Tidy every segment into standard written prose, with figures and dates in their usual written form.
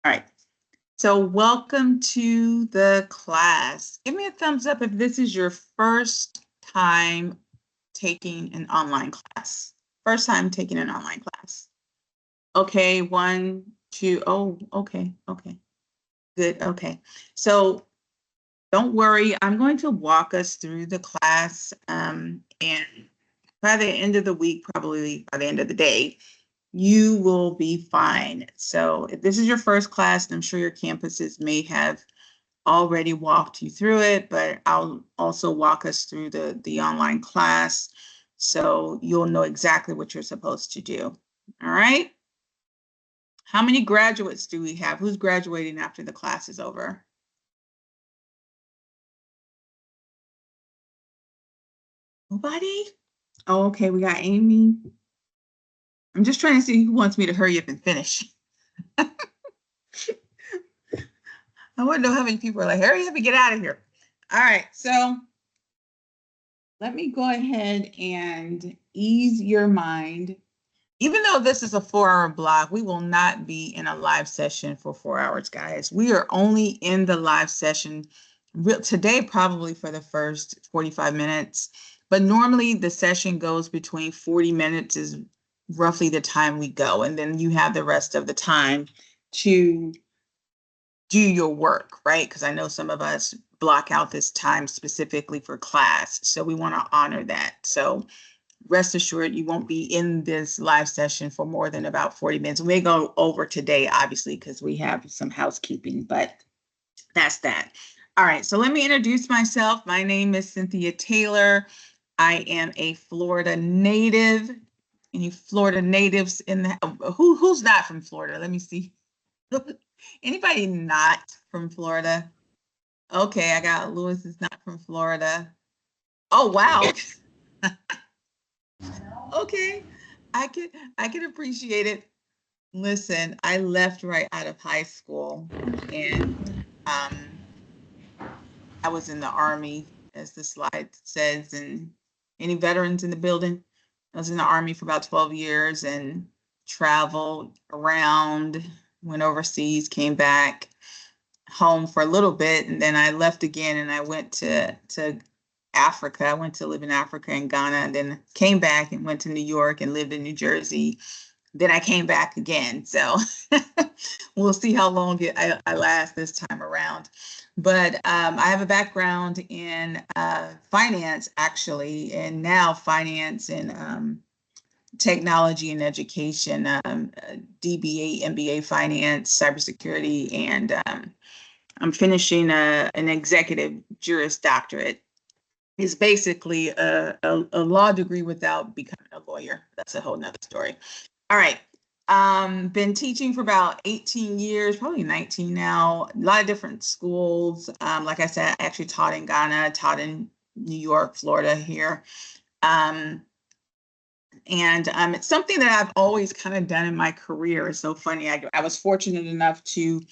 All right. So welcome to the class. Give me a thumbs up if this is your first time taking an online class. First time taking an online class. Okay, one, two. Oh, okay. Good. Okay. So don't worry. I'm going to walk us through the class. And by the end of the week, probably by the end of the day, you will be fine. So if this is your first class, I'm sure your campuses may have already walked you through it, but I'll also walk us through the online class so you'll know exactly what you're supposed to do. All right. How many graduates do we have? Who's graduating after the class is over? Nobody? Oh, okay. We got Amy. I'm just trying to see who wants me to hurry up and finish. I want to know how many people are like, hurry up and get out of here. All right. So let me go ahead and ease your mind. Even though this is a 4-hour block, we will not be in a live session for 4 hours, guys. We are only in the live session today, probably for the first 45 minutes. But normally the session goes between 40 minutes is roughly the time we go. And then you have the rest of the time to do your work, right? Because I know some of us block out this time specifically for class. So we want to honor that. So rest assured, you won't be in this live session for more than about 40 minutes. We may go over today, obviously, because we have some housekeeping, but that's that. All right, so let me introduce myself. My name is Cynthia Taylor. I am a Florida native. Any Florida natives in the who's not from Florida? Let me see. Anybody not from Florida? Okay, I got Lewis is not from Florida. Oh wow. Okay, I can appreciate it. Listen, I left right out of high school, and I was in the Army, as the slide says. And any veterans in the building? I was in the Army for about 12 years and traveled around, went overseas, came back home for a little bit, and then I left again and I went to Africa. I went to live in Africa and Ghana, and then came back and went to New York and lived in New Jersey. Then I came back again. So we'll see how long I last this time around. But I have a background in finance, actually, and now finance and technology and education, DBA, MBA finance, cybersecurity, and I'm finishing an executive juris doctorate. It's basically a law degree without becoming a lawyer. That's a whole nother story. All right. Been teaching for about 18 years, probably 19 now, a lot of different schools. Like I said, I actually taught in Ghana, taught in New York, Florida here. And it's something that I've always kind of done in my career. It's so funny. I was fortunate enough to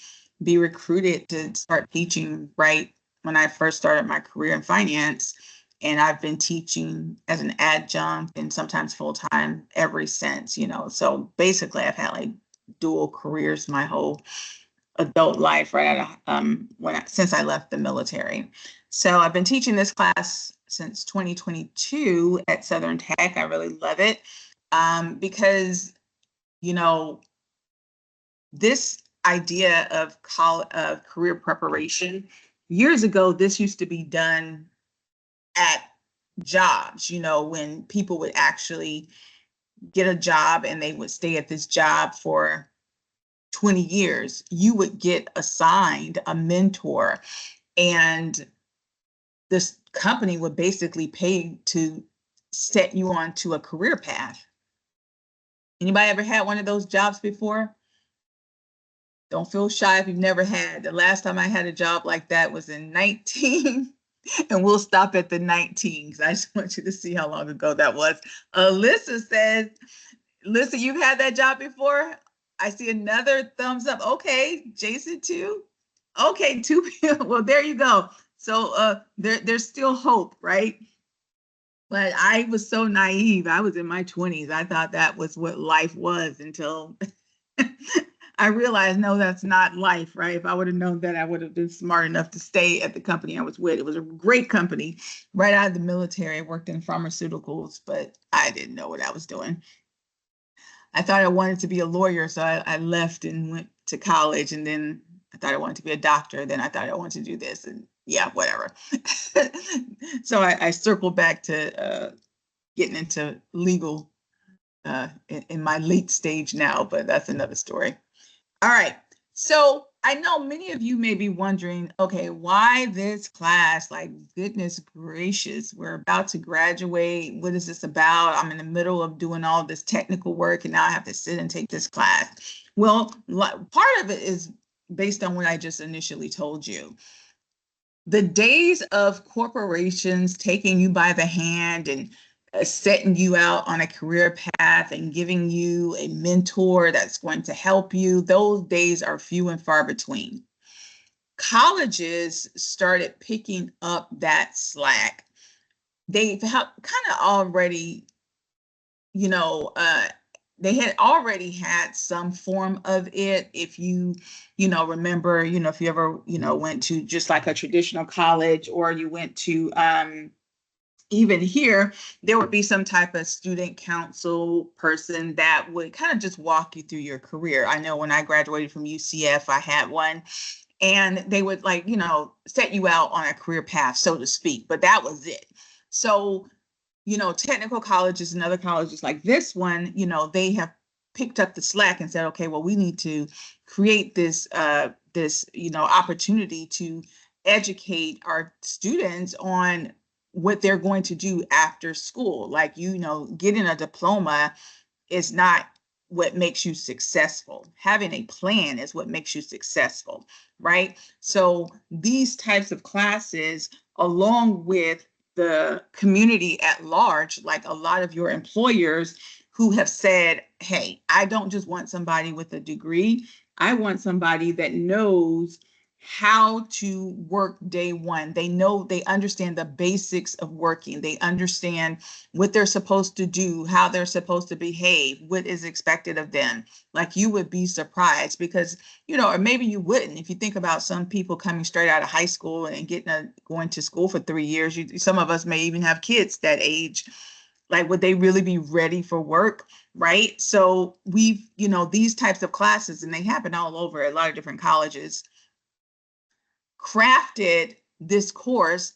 be recruited to start teaching right when I first started my career in finance. And I've been teaching as an adjunct and sometimes full time ever since, So basically, I've had like dual careers my whole adult life, right? Since I left the military. So I've been teaching this class since 2022 at Southern Tech. I really love it because, this idea of career preparation, years ago, this used to be done at jobs, when people would actually get a job and they would stay at this job for 20 years, you would get assigned a mentor, and this company would basically pay to set you onto a career path. Anybody ever had one of those jobs before? Don't feel shy if you've never had. The last time I had a job like that was in 19, and we'll stop at the 19s. I just want you to see how long ago that was. Alyssa says, Alyssa, you've had that job before? I see another thumbs up. Okay, Jason too. Okay, 2 people. Well, there you go. So there's still hope, right? But I was so naive. I was in my 20s. I thought that was what life was until I realized, no, that's not life, right? If I would have known that, I would have been smart enough to stay at the company I was with. It was a great company right out of the military. I worked in pharmaceuticals, but I didn't know what I was doing. I thought I wanted to be a lawyer, so I left and went to college, and then I thought I wanted to be a doctor. Then I thought I wanted to do this, and yeah, whatever. So I circled back to getting into legal in my late stage now, but that's another story. All right. So I know many of you may be wondering, okay, why this class? Like, goodness gracious, we're about to graduate. What is this about? I'm in the middle of doing all this technical work and now I have to sit and take this class. Well, part of it is based on what I just initially told you. The days of corporations taking you by the hand and setting you out on a career path and giving you a mentor that's going to help you, those days are few and far between. Colleges started picking up that slack. They've kind of already, you know, they had already had some form of it. If you, remember, if you ever, went to just like a traditional college, or you went to, even here, there would be some type of student council person that would kind of just walk you through your career. I know when I graduated from UCF, I had one, and they would set you out on a career path, so to speak, but that was it. So, technical colleges and other colleges like this one, they have picked up the slack and said, okay, well, we need to create this, opportunity to educate our students on what they're going to do after school. Like, getting a diploma is not what makes you successful. Having a plan is what makes you successful, right? So these types of classes, along with the community at large, like a lot of your employers who have said, hey, I don't just want somebody with a degree. I want somebody that knows how to work day one. They understand the basics of working. They understand what they're supposed to do, how they're supposed to behave, what is expected of them. Like, you would be surprised because, or maybe you wouldn't. If you think about some people coming straight out of high school and going to school for 3 years, some of us may even have kids that age. Like, would they really be ready for work? Right. So we've, these types of classes, and they happen all over a lot of different colleges, crafted this course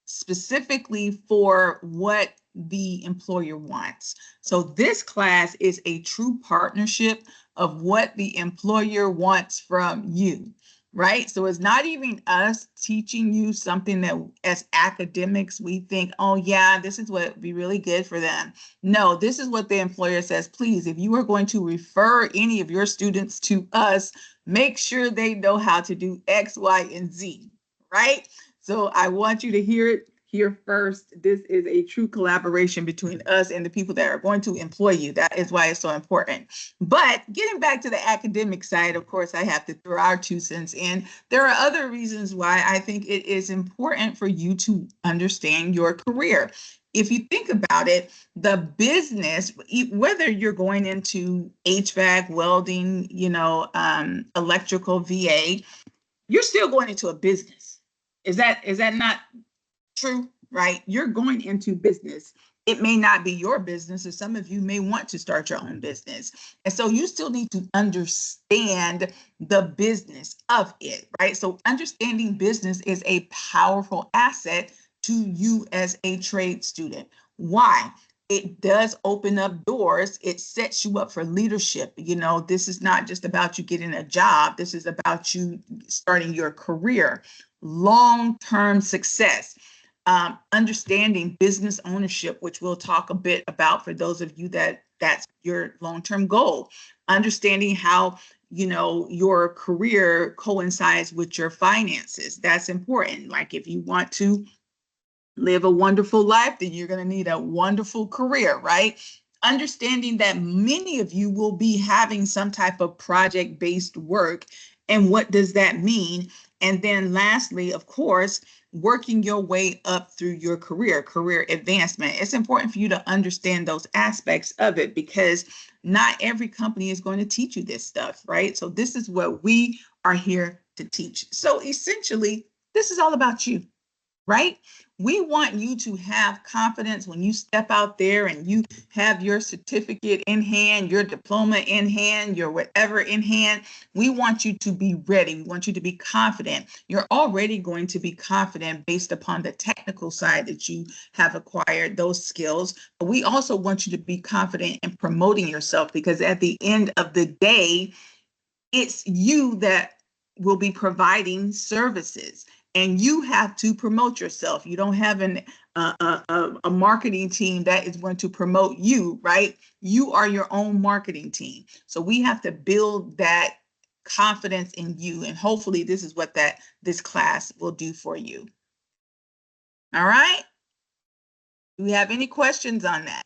specifically for what the employer wants. So this class is a true partnership of what the employer wants from you, right? So it's not even us teaching you something that as academics, we think, oh yeah, this is what would be really good for them. No, this is what the employer says. Please, if you are going to refer any of your students to us, make sure they know how to do X, Y, and Z, right? So I want you to hear it here first. This is a true collaboration between us and the people that are going to employ you. That is why it's so important. But getting back to the academic side, of course, I have to throw our 2 cents in. There are other reasons why I think it is important for you to understand your career. If you think about it, the business, whether you're going into HVAC, welding, electrical, VA, you're still going into a business. Is that not true? Right? You're going into business. It may not be your business, or some of you may want to start your own business. And so you still need to understand the business of it, right? So understanding business is a powerful asset to you as a trade student. Why? It does open up doors. It sets you up for leadership. This is not just about you getting a job. This is about you starting your career, long-term success. Understanding business ownership, which we'll talk a bit about for those of you that's your long-term goal. Understanding how, your career coincides with your finances. That's important. Like, if you want to live a wonderful life, then you're going to need a wonderful career, right? Understanding that many of you will be having some type of project-based work. And what does that mean? And then lastly, of course, working your way up through your career advancement. It's important for you to understand those aspects of it because not every company is going to teach you this stuff, right? So this is what we are here to teach. So essentially, this is all about you, right? We want you to have confidence when you step out there and you have your certificate in hand, your diploma in hand, your whatever in hand. We want you to be ready. We want you to be confident. You're already going to be confident based upon the technical side that you have acquired, those skills. But we also want you to be confident in promoting yourself because at the end of the day, it's you that will be providing services and you have to promote yourself. You don't have a marketing team that is going to promote you, right? You are your own marketing team. So we have to build that confidence in you. And hopefully this is what this class will do for you. All right. Do we have any questions on that?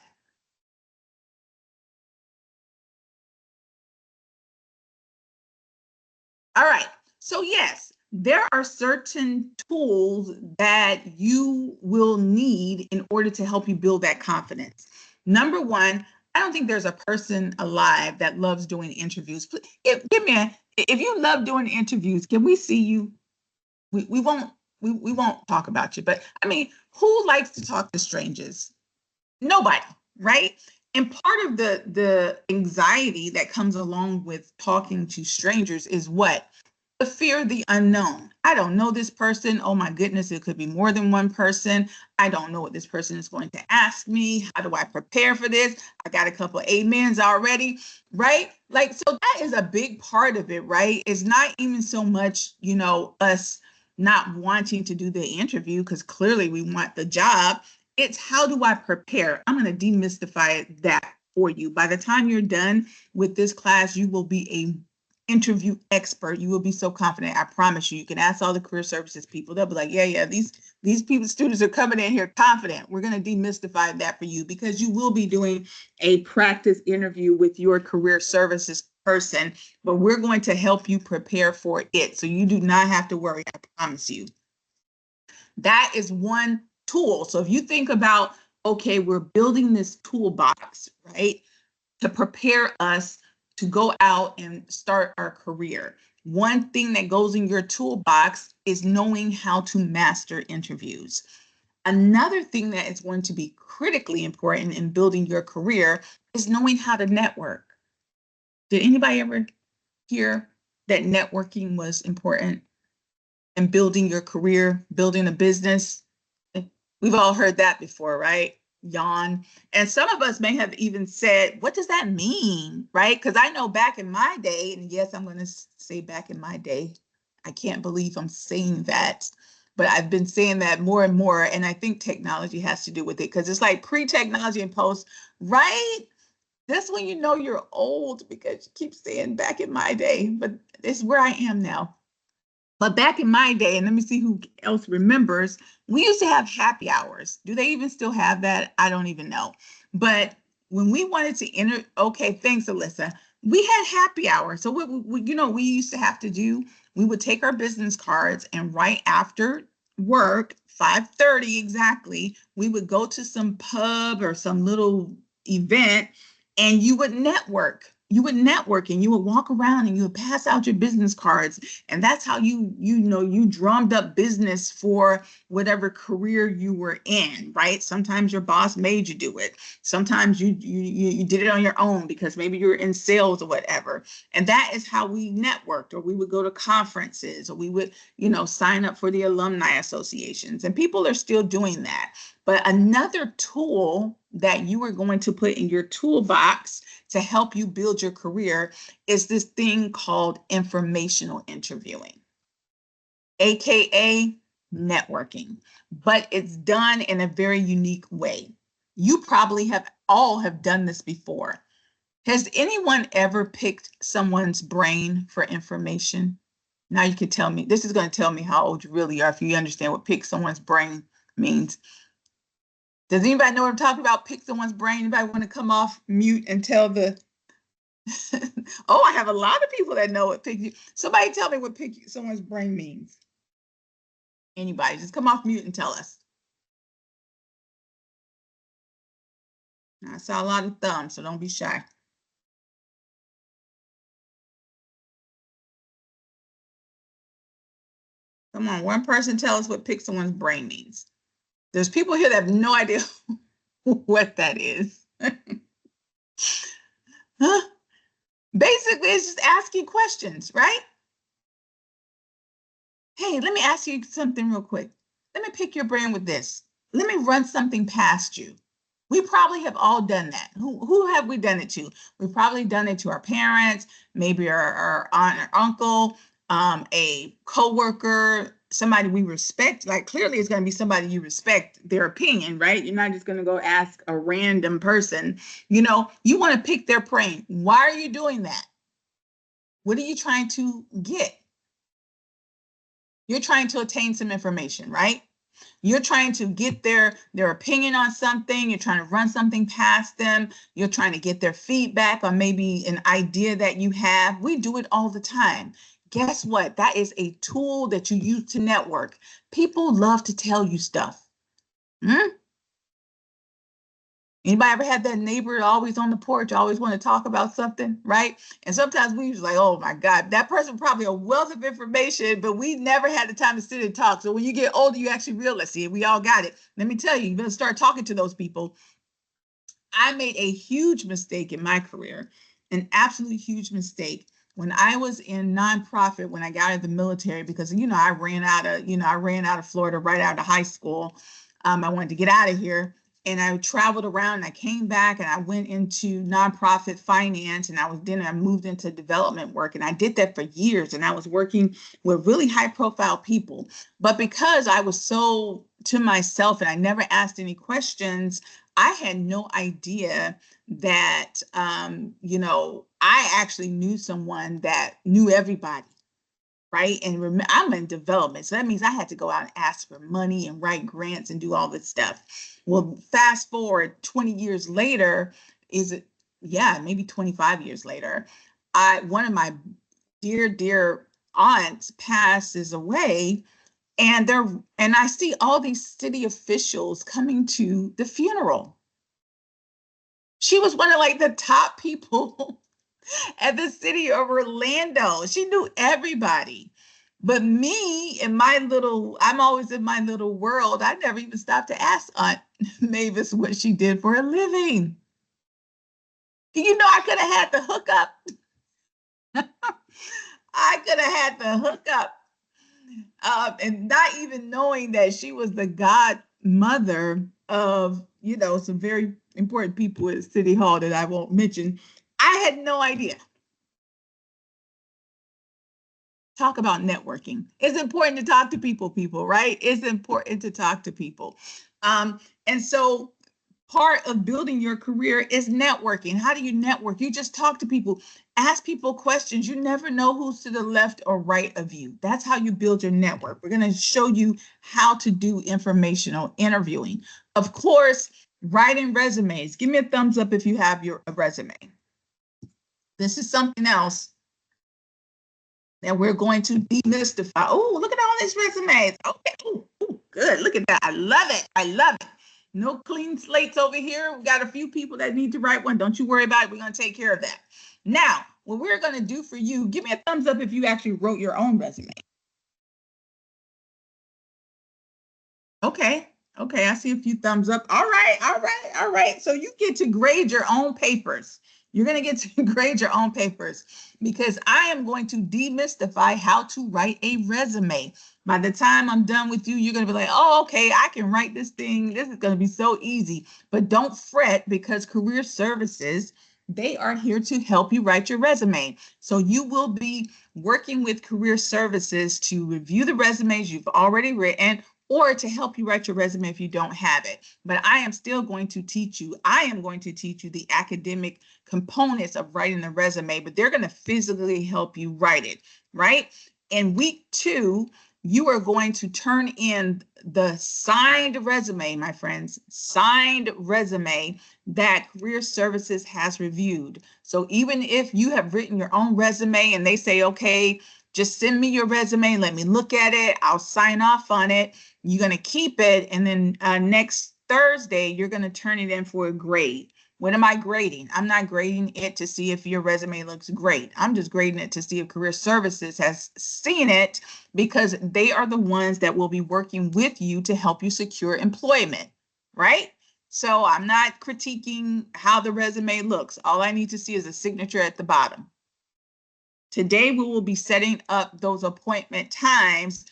All right. So yes, there are certain tools that you will need in order to help you build that confidence. Number one, I don't think there's a person alive that loves doing interviews. If you love doing interviews, can we see you? We won't talk about you, but I mean, who likes to talk to strangers? Nobody, right? And part of the anxiety that comes along with talking to strangers is what? The fear of the unknown. I don't know this person. Oh my goodness, it could be more than one person. I don't know what this person is going to ask me. How do I prepare for this? I got a couple of amens already, right? Like, so that is a big part of it, right? It's not even so much, us not wanting to do the interview because clearly we want the job. It's how do I prepare? I'm going to demystify that for you. By the time you're done with this class, you will be a interview expert. You will be so confident. I promise you. You can ask all the career services people. They'll be like, yeah, these people, students are coming in here confident. We're going to demystify that for you because you will be doing a practice interview with your career services person, but we're going to help you prepare for it. So you do not have to worry. I promise you. That is one tool. So if you think about, okay, we're building this toolbox, right, to prepare us to go out and start our career. One thing that goes in your toolbox is knowing how to master interviews. Another thing that is going to be critically important in building your career is knowing how to network. Did anybody ever hear that networking was important in building your career, building a business? We've all heard that before, right? Yawn. And some of us may have even said, what does that mean? Right? Because I know back in my day, and yes, I'm going to say back in my day, I can't believe I'm saying that, but I've been saying that more and more. And I think technology has to do with it because it's like pre-technology and post, right? That's when you know you're old because you keep saying back in my day, but it's where I am now. But back in my day, and let me see who else remembers, we used to have happy hours. Do they even still have that? I don't even know. But when we wanted to enter, okay, thanks, Alyssa. We had happy hours. So what we used to have to do, we would take our business cards and right after work, 5:30 exactly, we would go to some pub or some little event and you would network. You would network and you would walk around and you would pass out your business cards. And that's how you drummed up business for whatever career you were in, right? Sometimes your boss made you do it. Sometimes you did it on your own because maybe you're in sales or whatever. And that is how we networked, or we would go to conferences, or we would, sign up for the alumni associations. And people are still doing that. But another tool that you are going to put in your toolbox to help you build your career is this thing called informational interviewing, AKA networking, but it's done in a very unique way. You probably have done this before. Has anyone ever picked someone's brain for information? Now you can tell me, this is going to tell me how old you really are if you understand what pick someone's brain means. Does anybody know what I'm talking about? Pick someone's brain. Anybody want to come off mute and tell the oh, I have a lot of people that know what pick. Somebody tell me what pick someone's brain means. Anybody, just come off mute and tell us. I saw a lot of thumbs, so don't be shy. Come on, one person tell us what pick someone's brain means. There's people here that have no idea what that is. Huh? Basically, it's just asking questions, right? Hey, let me ask you something real quick. Let me pick your brain with this. Let me run something past you. We probably have all done that. Who have we done it to? We've probably done it to our parents, maybe our aunt or uncle, a coworker, somebody we respect. Like clearly it's going to be somebody you respect their opinion, right? You're not just going to go ask a random person. You know, you want to pick their brain. Why are you doing that? What are you trying to get? You're trying to attain some information, right? You're trying to get their opinion on something. You're trying to run something past them. You're trying to get their feedback on maybe an idea that you have. We do it all the time. Guess what? That is a tool that you use to network. People love to tell you stuff. Anybody ever had that neighbor always on the porch, always want to talk about something, right? And sometimes we was like, oh my God, that person probably a wealth of information, but we never had the time to sit and talk. So when you get older, you actually realize, see, we all got it. Let me tell you, you better start talking to those people. I made a huge mistake in my career, an absolutely huge mistake. When I was in nonprofit, when I got out of the military, because I ran out of Florida right out of high school. I wanted to get out of here. And I traveled around and I came back and I went into nonprofit finance and I moved into development work. And I did that for years. And I was working with really high profile people. But because I was so to myself and I never asked any questions, I had no idea that, I actually knew someone that knew everybody. Right. And I'm in development. So that means I had to go out and ask for money and write grants and do all this stuff. Well, fast forward 20 years later, maybe 25 years later, one of my dear aunts passes away, and I see all these city officials coming to the funeral. She was one of like the top people at the city of Orlando. She knew everybody. But me and I'm always in my little world. I never even stopped to ask Aunt Mavis what she did for a living. I could have had the hookup. I could have had the hookup. And not even knowing that she was the godmother of, some very important people at City Hall that I won't mention. I had no idea. Talk about networking. It's important to talk to people, right? It's important to talk to people. And so part of building your career is networking. How do you network? You just talk to people, ask people questions. You never know who's to the left or right of you. That's how you build your network. We're going to show you how to do informational interviewing. Of course, writing resumes. Give me a thumbs up if you have your resume. This is something else that we're going to demystify. Oh, look at all these resumes. Okay, ooh, good. Look at that. I love it. I love it. No clean slates over here. We got a few people that need to write one. Don't you worry about it. We're going to take care of that. Now, what we're going to do for you, give me a thumbs up if you actually wrote your own resume. Okay. Okay, I see a few thumbs up. All right. So you get to grade your own papers. You're going to get to grade your own papers because I am going to demystify how to write a resume. By the time I'm done with you, you're going to be like, oh, okay, I can write this thing. This is going to be so easy. But don't fret because career services, they are here to help you write your resume. So you will be working with career services to review the resumes you've already written or to help you write your resume if you don't have it. But I am still going to teach you. I am going to teach you the academic components of writing the resume, but they're going to physically help you write it, right? In week 2, you are going to turn in the signed resume, my friends, signed resume that Career Services has reviewed. So even if you have written your own resume and they say, okay, Just send me your resume. Let me look at it. I'll sign off on it. You're going to keep it. And then next Thursday, you're going to turn it in for a grade. What am I grading? I'm not grading it to see if your resume looks great. I'm just grading it to see if Career Services has seen it, because they are the ones that will be working with you to help you secure employment, right? So I'm not critiquing how the resume looks. All I need to see is a signature at the bottom. Today, we will be setting up those appointment times,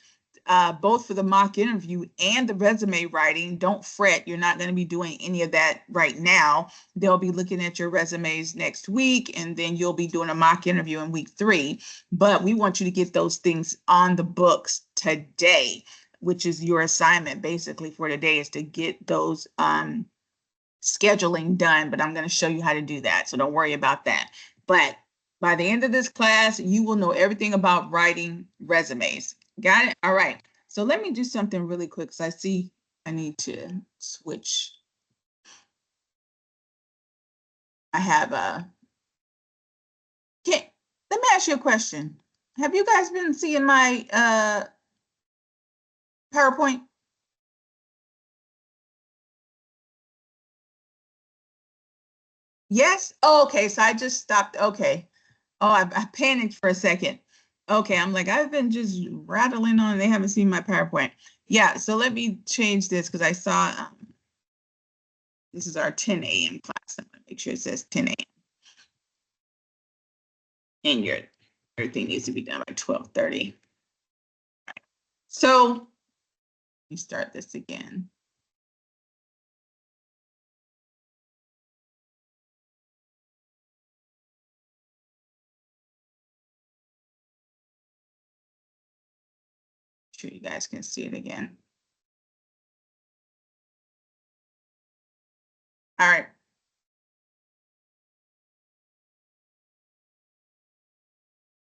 both for the mock interview and the resume writing. Don't fret, you're not going to be doing any of that right now. They'll be looking at your resumes next week, and then you'll be doing a mock interview in week 3. But we want you to get those things on the books today, which is your assignment basically for today, is to get those scheduling done. But I'm going to show you how to do that, so don't worry about that. But by the end of this class, you will know everything about writing resumes. Got it? All right. So let me do something really quick, because I see I need to switch. I have okay, let me ask you a question. Have you guys been seeing my PowerPoint? Yes? Oh, okay, so I just stopped. Okay. Oh, I panicked for a second. Okay, I'm like, I've been just rattling on. They haven't seen my PowerPoint. Yeah, so let me change this, because I saw this is our 10 a.m. class. I'm going to make sure it says 10 a.m. And everything needs to be done by 12:30. Right. So let me start this again. Sure you guys can see it again. All right.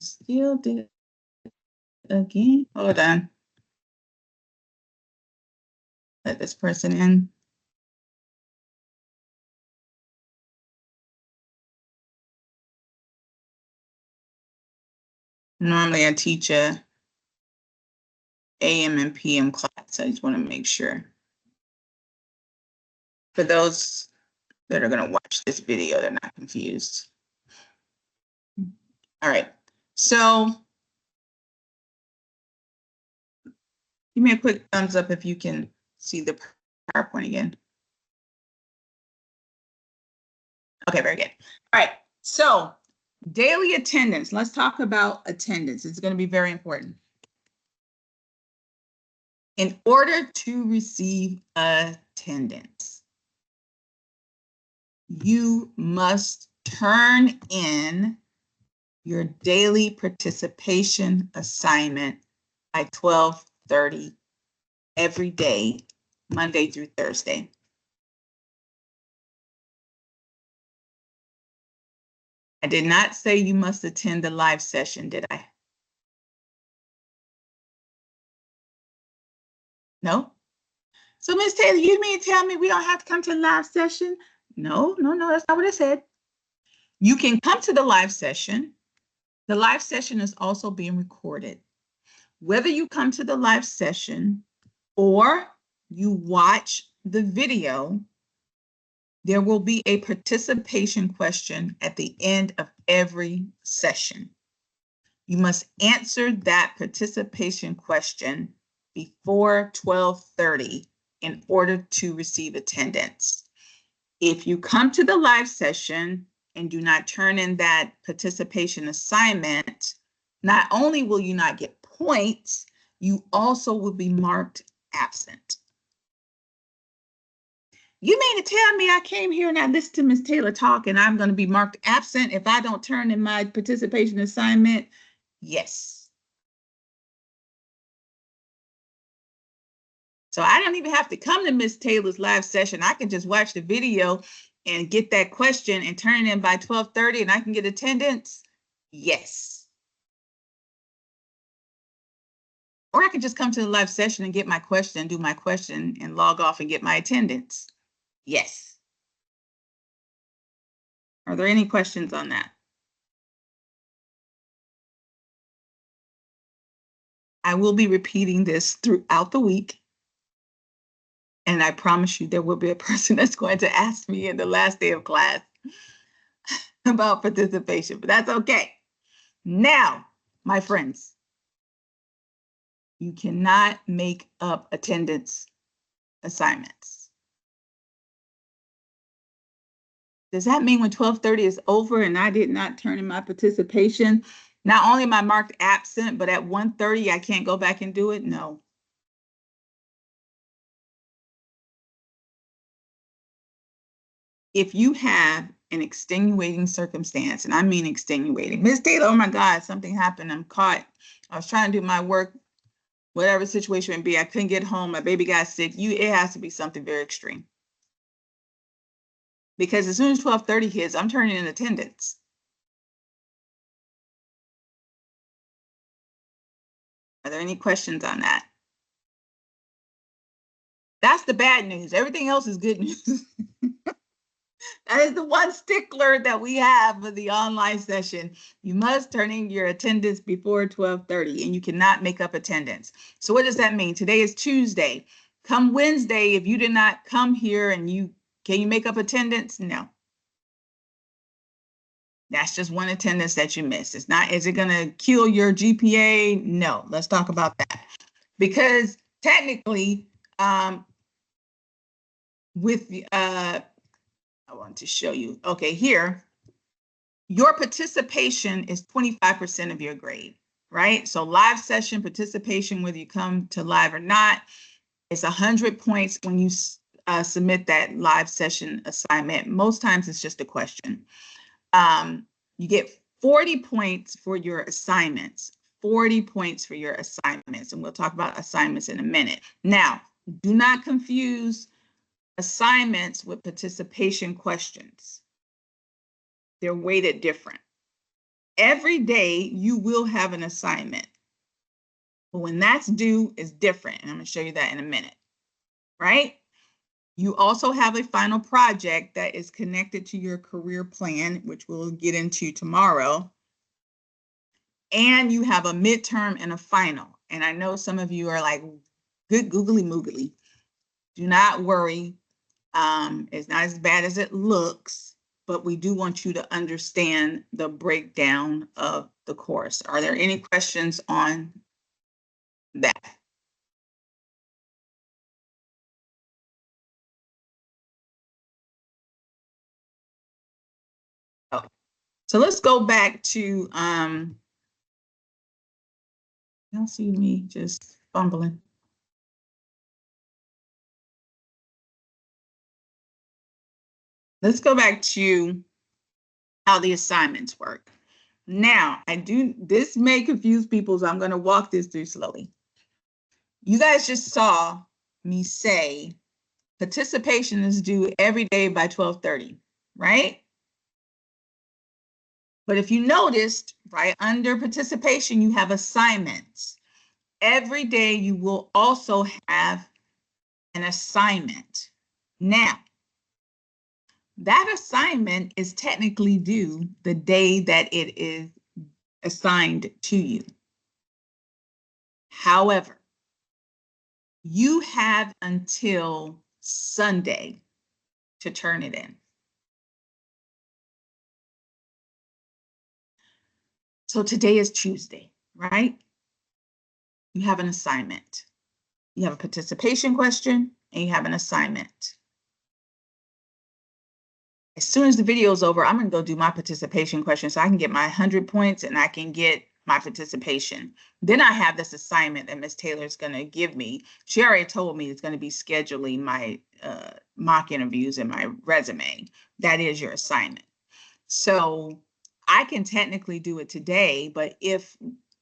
Still did it again. Hold on. Let this person in. Normally I teach a AM and PM class. I just want to make sure. For those that are going to watch this video, they're not confused. All right. So give me a quick thumbs up if you can see the PowerPoint again. Okay, very good. All right. So daily attendance. Let's talk about attendance. It's going to be very important. In order to receive attendance, you must turn in your daily participation assignment by 12:30 every day, Monday through Thursday. I did not say you must attend the live session, did I? No? So, Ms. Taylor, you mean to tell me we don't have to come to the live session? No, that's not what I said. You can come to the live session. The live session is also being recorded. Whether you come to the live session or you watch the video, there will be a participation question at the end of every session. You must answer that participation question before 12:30 in order to receive attendance. If you come to the live session and do not turn in that participation assignment, not only will you not get points, you also will be marked absent. You mean to tell me I came here and I listened to Ms. Taylor talk and I'm going to be marked absent if I don't turn in my participation assignment? Yes. So I don't even have to come to Ms. Taylor's live session. I can just watch the video and get that question and turn it in by 12:30 and I can get attendance? Yes. Or I could just come to the live session and get my question, do my question and log off and get my attendance? Yes. Are there any questions on that? I will be repeating this throughout the week. And I promise you, there will be a person that's going to ask me in the last day of class about participation, but that's okay. Now, my friends, you cannot make up attendance assignments. Does that mean when 12:30 is over and I did not turn in my participation, not only am I marked absent, but at 1:30 I can't go back and do it? No. If you have an extenuating circumstance, and I mean extenuating, Ms. Taylor, oh my God, something happened, I'm caught. I was trying to do my work, whatever situation may be, I couldn't get home, my baby got sick. It has to be something very extreme. Because as soon as 12:30 hits, I'm turning in attendance. Are there any questions on that? That's the bad news. Everything else is good news. That is the one stickler that we have for the online session. You must turn in your attendance before 12:30 and you cannot make up attendance. So what does that mean? Today is Tuesday. Come Wednesday, if you did not come here and can you make up attendance? No. That's just one attendance that you missed. Is it going to kill your GPA? No. Let's talk about that. Because technically, I want to show you, okay, here, your participation is 25% of your grade, right? So live session participation, whether you come to live or not, it's 100 points when you submit that live session assignment. Most times it's just a question. You get 40 points for your assignments, 40 points for your assignments, and we'll talk about assignments in a minute. Now, do not confuse assignments with participation questions. They're weighted different. Every day you will have an assignment, but when that's due is different, and I'm going to show you that in a minute, right? You also have a final project that is connected to your career plan, which we'll get into tomorrow. And you have a midterm and a final. And I know some of you are like, good googly moogly. Do not worry. It's not as bad as it looks, but we do want you to understand the breakdown of the course. Are there any questions on that? Oh. So let's go back to, y'all see me just fumbling. Let's go back to how the assignments work. Now, this may confuse people, so I'm going to walk this through slowly. You guys just saw me say participation is due every day by 12:30, right? But if you noticed, right under participation, you have assignments. Every day you will also have an assignment. Now, that assignment is technically due the day that it is assigned to you. However, you have until Sunday to turn it in. So today is Tuesday, right? You have an assignment. You have a participation question and you have an assignment. As soon as the video is over, I'm going to go do my participation question so I can get my 100 points and I can get my participation. Then I have this assignment that Ms. Taylor is going to give me. She already told me it's going to be scheduling my mock interviews and my resume. That is your assignment. So I can technically do it today, but if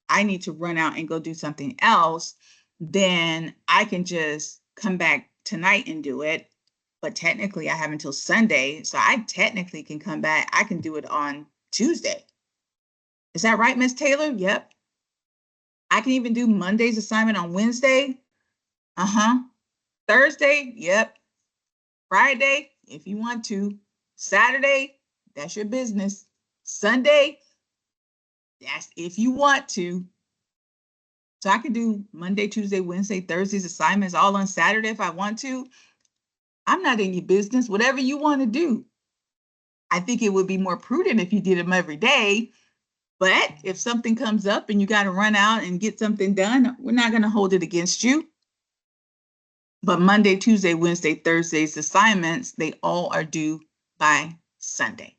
I need to run out and go do something else, then I can just come back tonight and do it. But technically I have until Sunday. So I technically can come back. I can do it on Tuesday. Is that right, Ms. Taylor? Yep. I can even do Monday's assignment on Wednesday. Thursday, yep. Friday, if you want to. Saturday, that's your business. Sunday, that's if you want to. So I can do Monday, Tuesday, Wednesday, Thursday's assignments all on Saturday if I want to. I'm not in your business, whatever you want to do. I think it would be more prudent if you did them every day. But if something comes up and you got to run out and get something done, we're not going to hold it against you. But Monday, Tuesday, Wednesday, Thursday's assignments, they all are due by Sunday.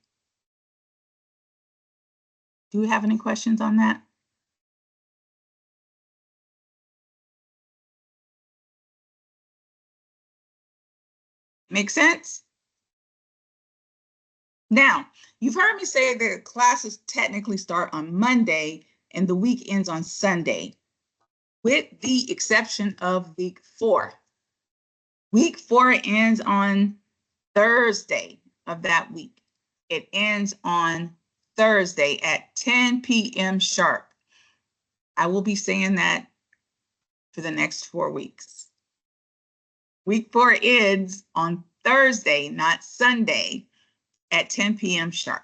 Do you have any questions on that? Make sense? Now, you've heard me say that classes technically start on Monday and the week ends on Sunday, with the exception of week 4. Week 4 ends on Thursday of that week. It ends on Thursday at 10 p.m. sharp. I will be saying that for the next 4 weeks. Week 4 ends on Thursday, not Sunday, at 10 p.m. sharp.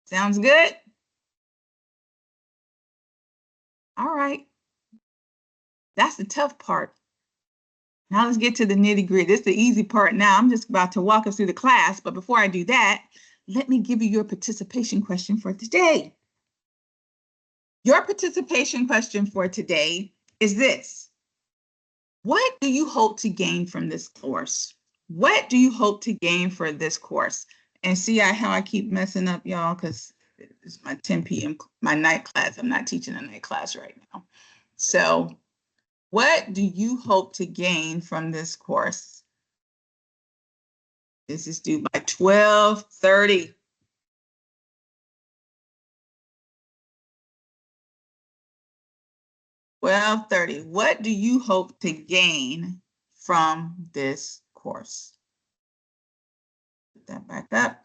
Sounds good? All right. That's the tough part. Now let's get to the nitty-gritty. This is the easy part now. I'm just about to walk us through the class, but before I do that, let me give you your participation question for today. Your participation question for today is this. What do you hope to gain from this course? What do you hope to gain for this course? And see how I keep messing up, y'all, because it's my 10 p.m. my night class. I'm not teaching a night class right now. So what do you hope to gain from this course? This is due by 12:30. What do you hope to gain from this course? Put that back up.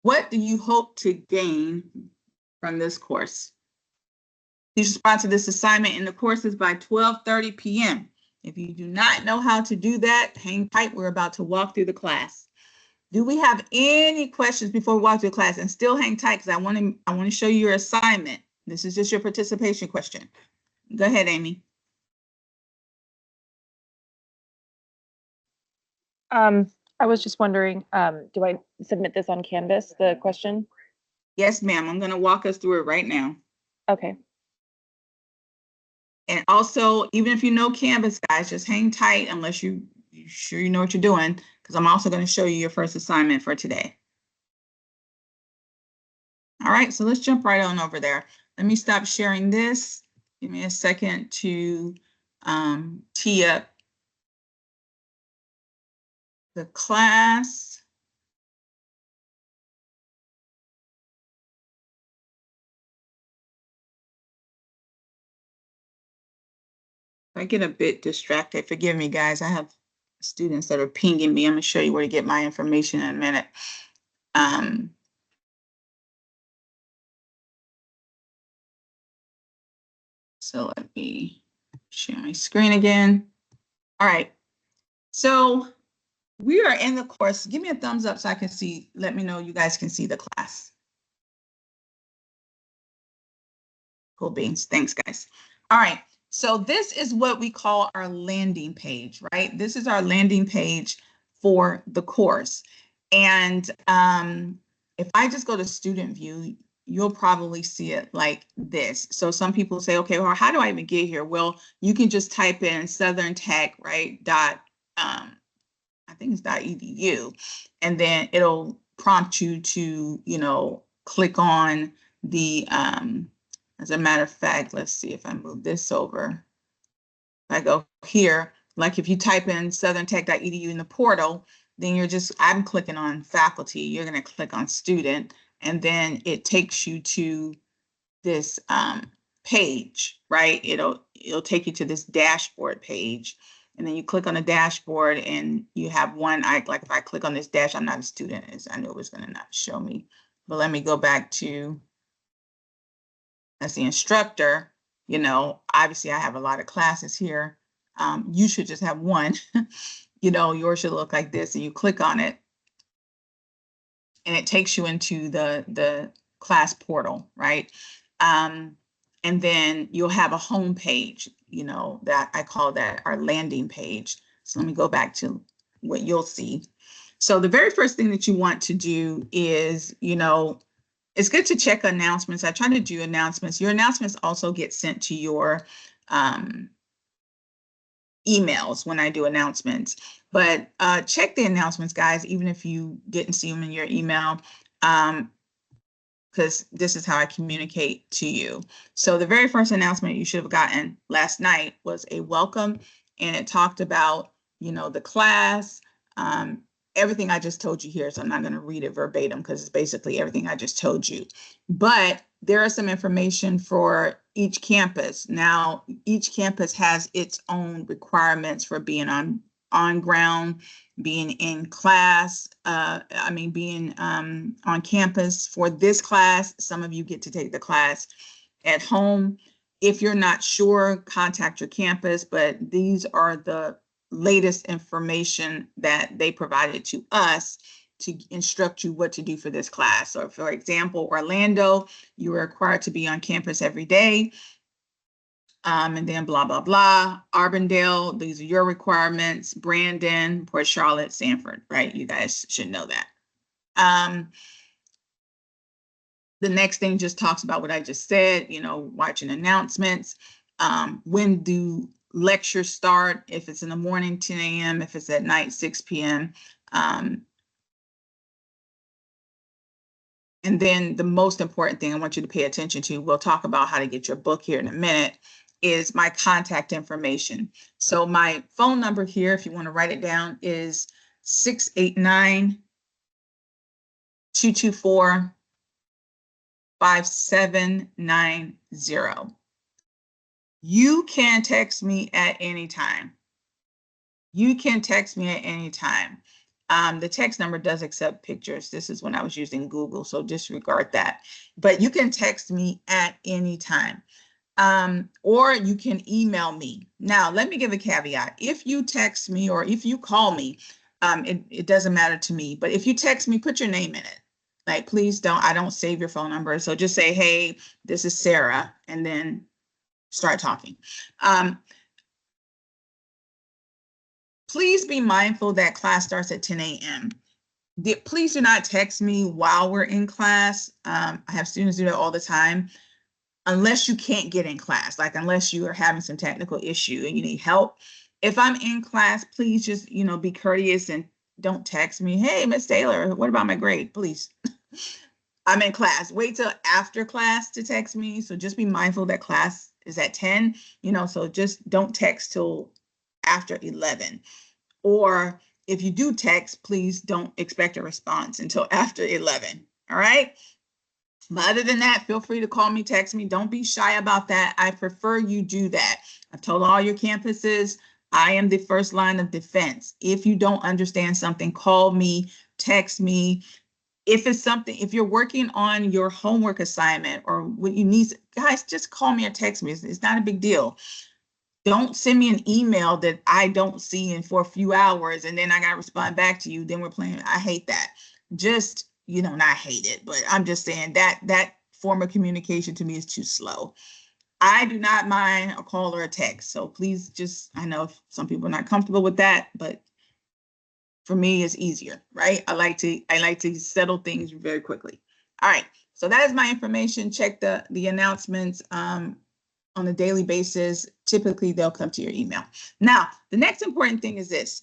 What do you hope to gain from this course? Please respond to this assignment in the courses by 12:30 p.m. If you do not know how to do that, hang tight. We're about to walk through the class. Do we have any questions before we walk through the class? And still hang tight because I want to show you your assignment. This is just your participation question. Go ahead, Amy. I was just wondering, do I submit this on Canvas, the question? Yes, ma'am. I'm going to walk us through it right now. Okay. And also, even if you know Canvas, guys, just hang tight unless you're sure you know what you're doing, because I'm also going to show you your first assignment for today. All right, so let's jump right on over there. Let me stop sharing this. Give me a second to tee up the class. I get a bit distracted. Forgive me, guys. I have students that are pinging me. I'm going to show you where to get my information in a minute. So let me share my screen again. All right. So we are in the course. Give me a thumbs up so I can see. Let me know you guys can see the class. Cool beans. Thanks, guys. All right. So this is what we call our landing page, right? This is our landing page for the course. And if I just go to student view, you'll probably see it like this. So some people say, okay, well, how do I even get here? Well, you can just type in Southern Tech, right? I think it's .edu, and then it'll prompt you to, click on the, as a matter of fact, let's see if I move this over. If I go here, like if you type in southerntech.edu in the portal, then I'm clicking on faculty, you're going to click on student, and then it takes you to this page, right? It'll take you to this dashboard page. And then you click on the dashboard and you have one, like if I click on this dash, I'm not a student, I knew it was going to not show me. But let me go back to, as the instructor, obviously I have a lot of classes here. You should just have one. Yours should look like this, and you click on it, and it takes you into the class portal, right? And then you'll have a home page, that I call that our landing page. So let me go back to what you'll see. So the very first thing that you want to do is, it's good to check announcements. I try to do announcements. Your announcements also get sent to your emails when I do announcements. But check the announcements, guys, even if you didn't see them in your email, because this is how I communicate to you. So the very first announcement you should have gotten last night was a welcome, and it talked about, the class, everything I just told you here. So I'm not going to read it verbatim because it's basically everything I just told you. But there is some information for each campus. Now, each campus has its own requirements for being on ground, being in class, being on campus. For this class, some of you get to take the class at home. If you're not sure, contact your campus, but these are the latest information that they provided to us to instruct you what to do for this class. So for example, Orlando, you are required to be on campus every day. And then blah, blah, blah. Arbondale, these are your requirements. Brandon, Port Charlotte, Sanford, right? You guys should know that. The next thing just talks about what I just said, watching announcements. When do lectures start? If it's in the morning, 10 a.m., if it's at night, 6 p.m. And then the most important thing I want you to pay attention to, we'll talk about how to get your book here in a minute, is my contact information. So my phone number here, if you want to write it down, is 689-224-5790. You can text me at any time. You can text me at any time. The text number does accept pictures. This is when I was using Google, so disregard that. But you can text me at any time. Or you can email me. Now, let me give a caveat. If you text me or if you call me, it doesn't matter to me. But if you text me, put your name in it. Like, please don't, I don't save your phone number. So just say, hey, this is Sarah, and then start talking. Please be mindful that class starts at 10 a.m. Please do not text me while we're in class. I have students do that all the time. Unless you can't get in class, like unless you are having some technical issue and you need help. If I'm in class, please just, be courteous and don't text me. Hey, Miss Taylor, what about my grade? Please. I'm in class. Wait till after class to text me. So just be mindful that class is at 10, so just don't text till after 11. Or if you do text, please don't expect a response until after 11. All right. But other than that, feel free to call me, text me. Don't be shy about that. I prefer you do that. I've told all your campuses, I am the first line of defense. If you don't understand something, call me, text me. If it's something, if you're working on your homework assignment or what you need, guys, just call me or text me. It's not a big deal. Don't send me an email that I don't see in for a few hours and then I got to respond back to you. Then we're playing. I hate that. Just, not hate it, but I'm just saying that form of communication to me is too slow. I do not mind a call or a text. So please just, I know some people are not comfortable with that, but for me, it's easier, right? I like to settle things very quickly. All right. So that is my information. Check the announcements on a daily basis. Typically, they'll come to your email. Now, the next important thing is this.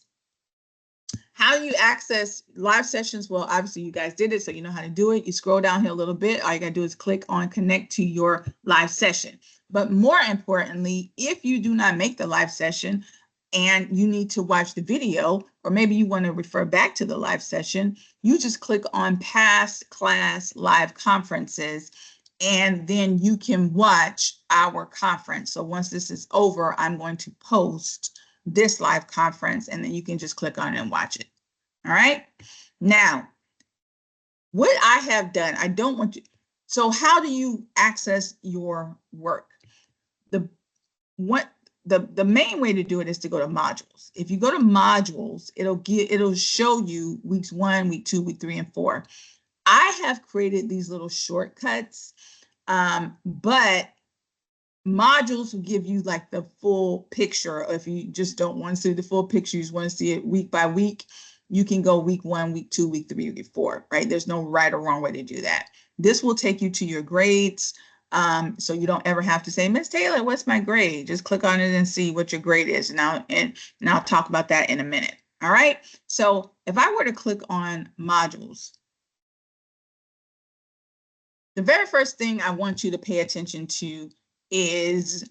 How you access live sessions? Well, obviously you guys did it, so you know how to do it. You scroll down here a little bit. All you gotta do is click on connect to your live session. But more importantly, if you do not make the live session and you need to watch the video, or maybe you want to refer back to the live session, you just click on past class live conferences, and then you can watch our conference. So once this is over, I'm going to post this live conference, and then you can just click on it and watch it. All right. Now, what I have done, I don't want you. So how do you access your work? the main way to do it is to go to modules. If you go to modules, it'll show you weeks 1, week 2, week 3, and 4. I have created these little shortcuts, but modules will give you like the full picture. If you just don't want to see the full picture, you just want to see it week by week, you can go week 1, week 2, week 3, week 4, right? There's no right or wrong way to do that. This will take you to your grades. So you don't ever have to say, Miss Taylor, what's my grade? Just click on it and see what your grade is. And I'll talk about that in a minute. All right. So if I were to click on modules, the very first thing I want you to pay attention to is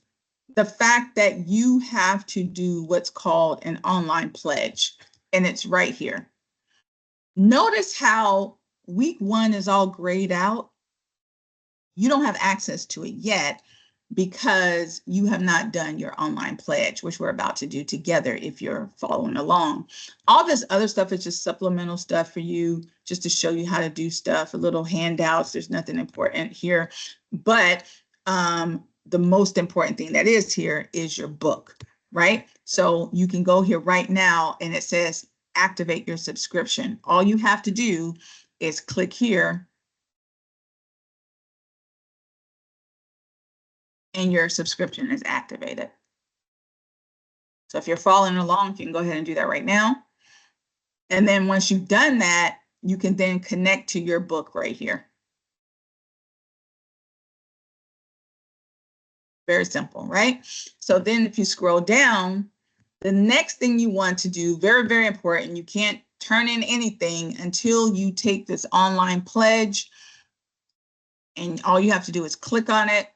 the fact that you have to do what's called an online pledge, and it's right here. Notice how week 1 is all grayed out. You don't have access to it yet because you have not done your online pledge, which we're about to do together if you're following along. All this other stuff is just supplemental stuff for you, just to show you how to do stuff, a little handouts. There's nothing important here, but the most important thing that is here is your book, right? So you can go here right now and it says activate your subscription. All you have to do is click here and your subscription is activated. So if you're following along, you can go ahead and do that right now. And then once you've done that, you can then connect to your book right here. Very simple, right? So then if you scroll down, the next thing you want to do, very, very important, you can't turn in anything until you take this online pledge. And all you have to do is click on it.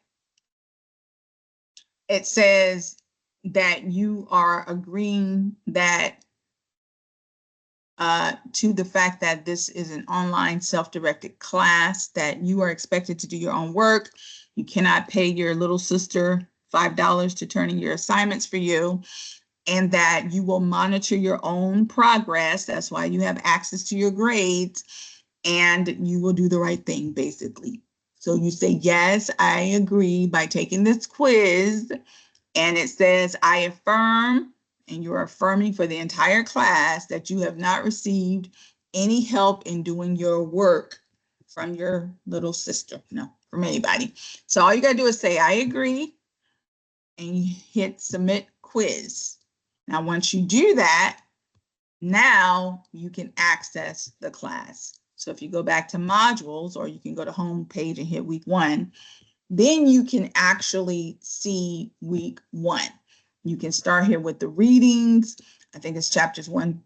It says that you are agreeing that to the fact that this is an online self-directed class, that you are expected to do your own work. You cannot pay your little sister $5 to turn in your assignments for you, and that you will monitor your own progress. That's why you have access to your grades, and you will do the right thing, basically. So you say, yes, I agree by taking this quiz, and it says, I affirm, and you're affirming for the entire class that you have not received any help in doing your work from your little sister, no, from anybody. So all you gotta do is say, I agree, and you hit submit quiz. Now, once you do that, now you can access the class. So if you go back to modules, or you can go to home page and hit week 1, then you can actually see week 1. You can start here with the readings. I think it's chapters 1.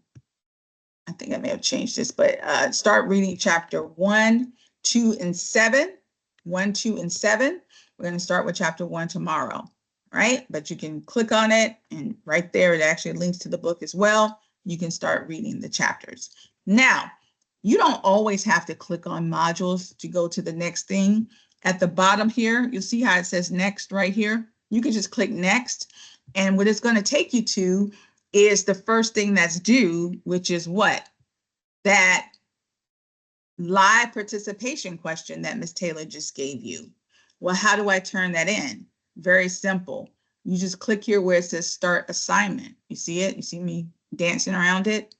I think I may have changed this, but start reading chapter 1, 2, and 7. 1, 2, and 7. We're going to start with chapter 1 tomorrow, right? But you can click on it, and right there, it actually links to the book as well. You can start reading the chapters. Now, you don't always have to click on modules to go to the next thing. At the bottom here, you'll see how it says next right here. You can just click next. And what it's going to take you to is the first thing that's due, which is what? That live participation question that Ms. Taylor just gave you. Well, how do I turn that in? Very simple. You just click here where it says start assignment. You see it? You see me dancing around it?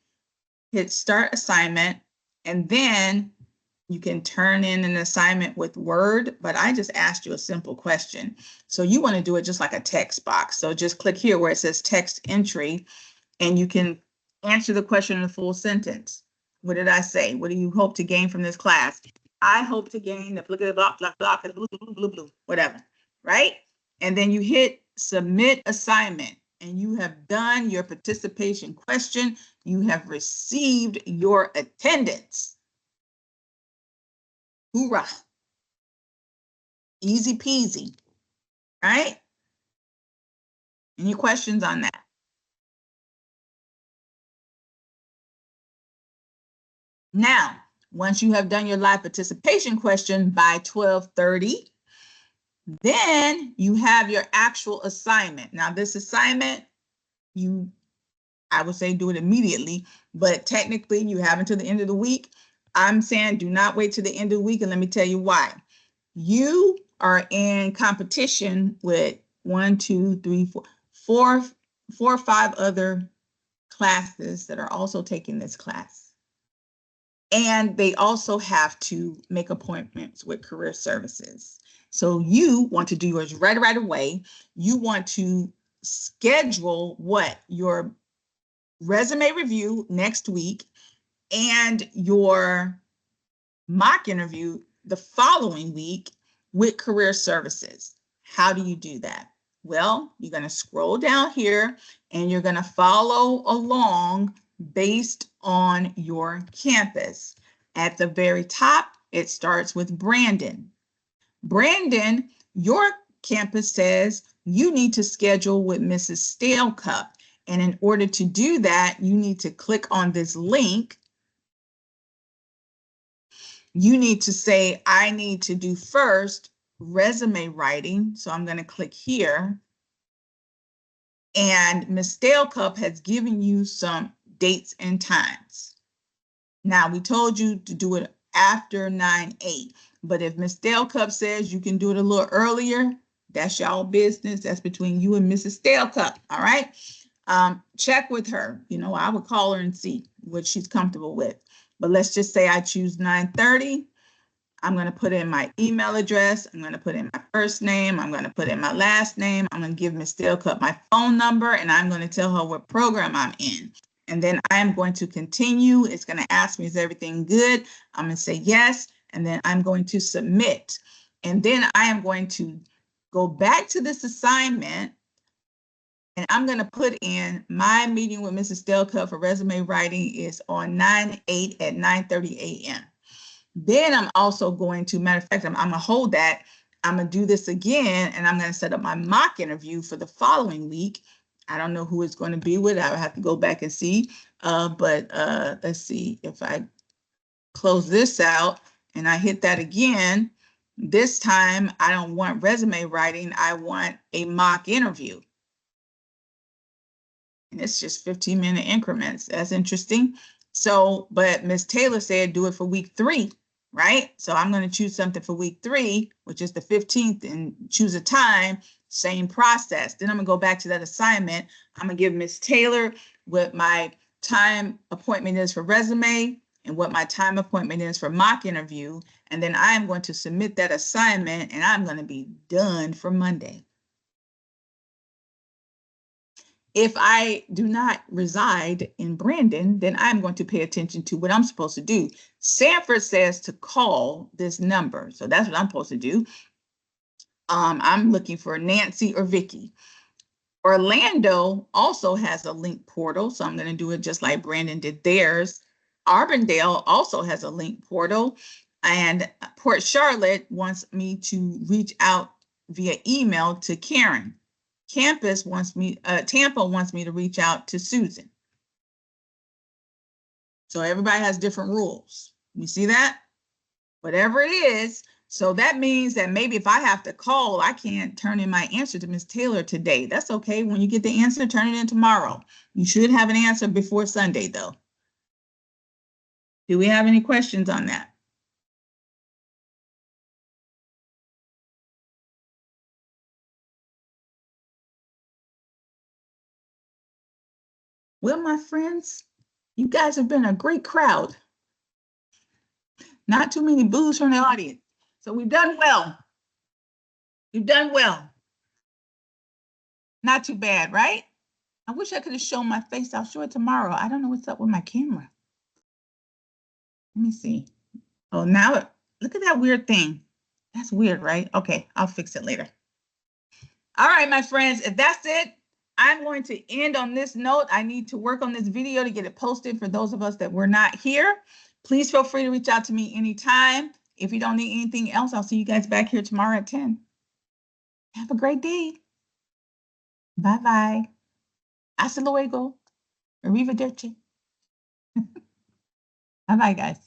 Hit start assignment, and then you can turn in an assignment with Word, but I just asked you a simple question. So you want to do it just like a text box. So just click here where it says text entry, and you can answer the question in a full sentence. What did I say? What do you hope to gain from this class? I hope to gain the blah, blah, blah, blah, blah, blah, blah, blah, blah, whatever, right? And then you hit submit assignment, and you have done your participation question. You have received your attendance. Hoorah. Easy peasy, right? Any questions on that? Now, once you have done your live participation question by 12:30, then you have your actual assignment. Now, this assignment, I would say do it immediately, but technically you have until the end of the week. I'm saying do not wait till the end of the week, and let me tell you why. You are in competition with 1, 2, 3, 4, four or five other classes that are also taking this class. And they also have to make appointments with career services. So you want to do yours right away. You want to schedule what? Your resume review next week and your mock interview the following week with career services. How do you do that? Well, you're going to scroll down here and you're going to follow along based on your campus. At the very top, it starts with Brandon. Brandon, your campus says you need to schedule with Mrs. Stalecup. And in order to do that, you need to click on this link. You need to say, I need to do first resume writing. So I'm going to click here. And Ms. Stalecup has given you some dates and times. Now, we told you to do it after 9/8. But if Ms. Stalecup says you can do it a little earlier, that's y'all business. That's between you and Mrs. Stalecup. All right. Check with her. You know, I would call her and see what she's comfortable with. But let's just say I choose 9:30. I'm going to put in my email address. I'm going to put in my first name. I'm going to put in my last name. I'm going to give Ms. Stalecup my phone number, and I'm going to tell her what program I'm in. And then I am going to continue. It's going to ask me, is everything good? I'm going to say yes, and then I'm going to submit. And then I am going to go back to this assignment, and I'm going to put in my meeting with Mrs. Stalecup for resume writing is on 9/8 at 9:30 a.m. Then I'm also going to, matter of fact, I'm going to hold that. I'm going to do this again, and I'm going to set up my mock interview for the following week. I don't know who it's going to be with. I have to go back and see. But let's see if I close this out and I hit that again. This time, I don't want resume writing. I want a mock interview. And it's just 15-minute increments. That's interesting. So, but Ms. Taylor said do it for week 3. Right? So I'm going to choose something for week 3, which is the 15th, and choose a time, same process. Then I'm going to go back to that assignment. I'm going to give Ms. Taylor what my time appointment is for resume and what my time appointment is for mock interview. And then I'm going to submit that assignment, and I'm going to be done for Monday. If I do not reside in Brandon, then I'm going to pay attention to what I'm supposed to do. Sanford says to call this number. So that's what I'm supposed to do. I'm looking for Nancy or Vicky. Orlando also has a link portal. So I'm going to do it just like Brandon did theirs. Arbondale also has a link portal. And Port Charlotte wants me to reach out via email to Karen. Tampa wants me to reach out to Susan. So everybody has different rules. You see that? Whatever it is. So that means that maybe if I have to call, I can't turn in my answer to Ms. Taylor today. That's okay. When you get the answer, turn it in tomorrow. You should have an answer before Sunday, though. Do we have any questions on that? Well, my friends, you guys have been a great crowd. Not too many boos from the audience. So we've done well. You've done well. Not too bad, right? I wish I could have shown my face. I'll show it tomorrow. I don't know what's up with my camera. Let me see. Oh, now look at that weird thing. That's weird, right? Okay, I'll fix it later. All right, my friends, if that's it, I'm going to end on this note. I need to work on this video to get it posted for those of us that were not here. Please feel free to reach out to me anytime. If you don't need anything else, I'll see you guys back here tomorrow at 10. Have a great day. Bye-bye. Hasta luego. Arrivederci. Bye-bye, guys.